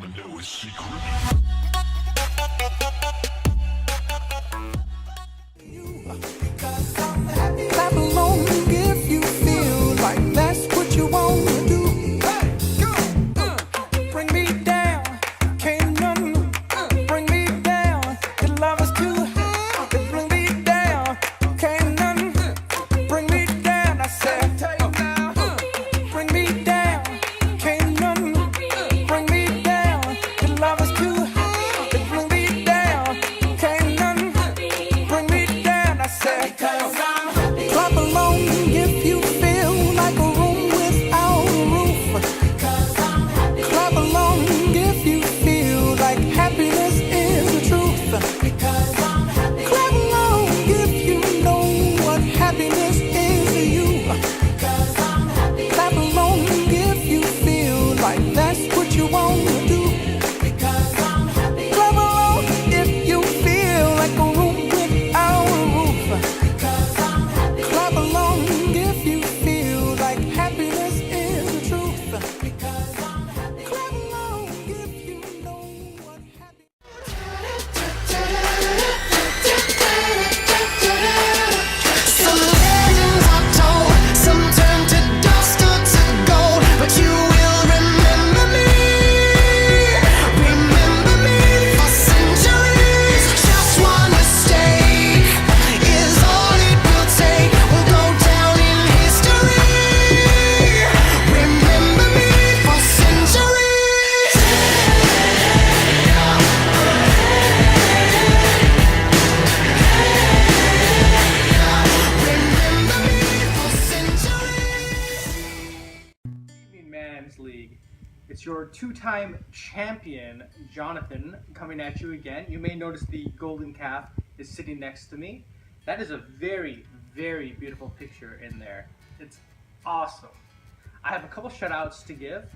wanna know his secret. Clap along if you feel like that's what you want to do. Hey, go! Bring me down, can't none bring me down. Your love is too high. Bring me down, can't none bring me down. I said, bring me down, can't none bring me down. Your love is too high. Bring me down, can't none bring me down. I said, clap along if you feel like a room without a roof. Clap along if you feel like happiness is the truth. Clap along if you know what happiness is to you. Clap along if you feel like that's what you want to do. Clap along if you feel like a room without a roof. Clap along if you feel like happiness is the truth. Clap along if you know what Some legends are told, some turn to dust or to gold, but you will remember me for centuries. Just one mistake is all it will take. We'll go down in history. Remember me for centuries. Remember me for centuries. Evening Man's League. It's your two-time champion, Jonathan, coming at you again. You may notice the golden calf is sitting next to me. That is a very, very beautiful picture in there. It's awesome. I have a couple shout-outs to give.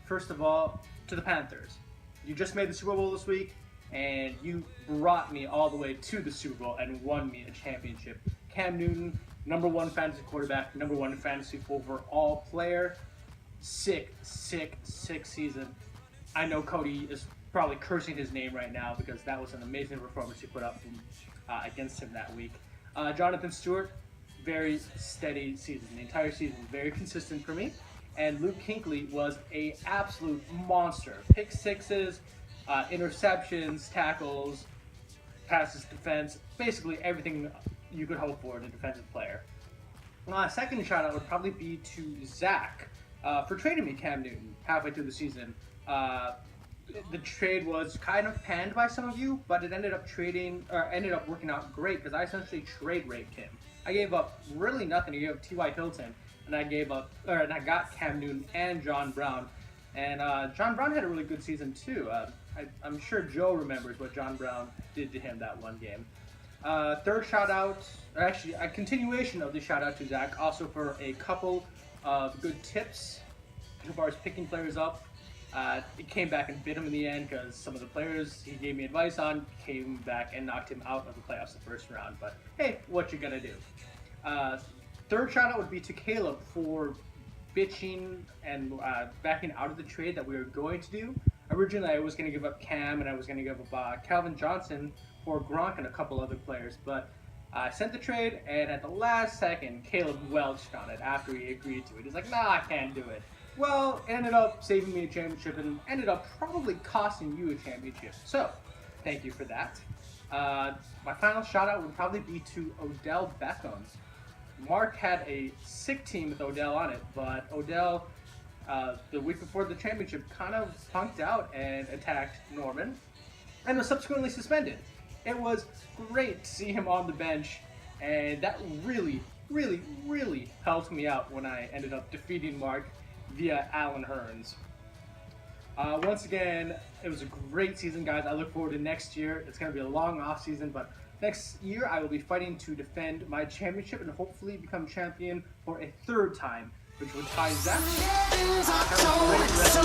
First of all, to the Panthers. You just made the Super Bowl this week, and you brought me all the way to the Super Bowl and won me a championship. Cam Newton, #1 fantasy quarterback, #1 fantasy overall player. Sick season. I know Cody is probably cursing his name right now because that was an amazing performance he put up against him that week. Jonathan Stewart, very steady season. The entire season, very consistent for me. And Luke Kinkley was a absolute monster. Pick sixes, interceptions, tackles, passes, defense, basically everything you could hope for in a defensive player. Second shout out would probably be to Zach for trading me Cam Newton halfway through the season. The trade was kind of panned by some of you, but it ended up working out great because I essentially trade raped him. I gave up really nothing. I gave up T.Y. Hilton, and I got Cam Newton and John Brown. And John Brown had a really good season too. I'm sure Joe remembers what John Brown did to him that one game. Third shout out, or actually a continuation of the shout out to Zach, also for a couple of good tips as far as picking players up. It came back and bit him in the end because some of the players he gave me advice on came back and knocked him out of the playoffs the first round. But hey, what you gonna do? Third shout out would be to Caleb for bitching and backing out of the trade that we were going to do. Originally, I was going to give up Cam and I was going to give up Calvin Johnson for Gronk and a couple other players, but I sent the trade, and at the last second, Caleb welched on it after he agreed to it. He's like, nah, I can't do it. Well, it ended up saving me a championship and ended up probably costing you a championship. So, thank you for that. My final shout out would probably be to Odell Beckham. Mark had a sick team with Odell on it, but Odell, the week before the championship, kind of punked out and attacked Norman and was subsequently suspended. It was great to see him on the bench, and that really, really, really helped me out when I ended up defeating Mark via Alan Hearns. Once again, it was a great season, guys. I look forward to next year. It's going to be a long off season, but next year I will be fighting to defend my championship and hopefully become champion for a third time, which would tie Zach. Have a great rest of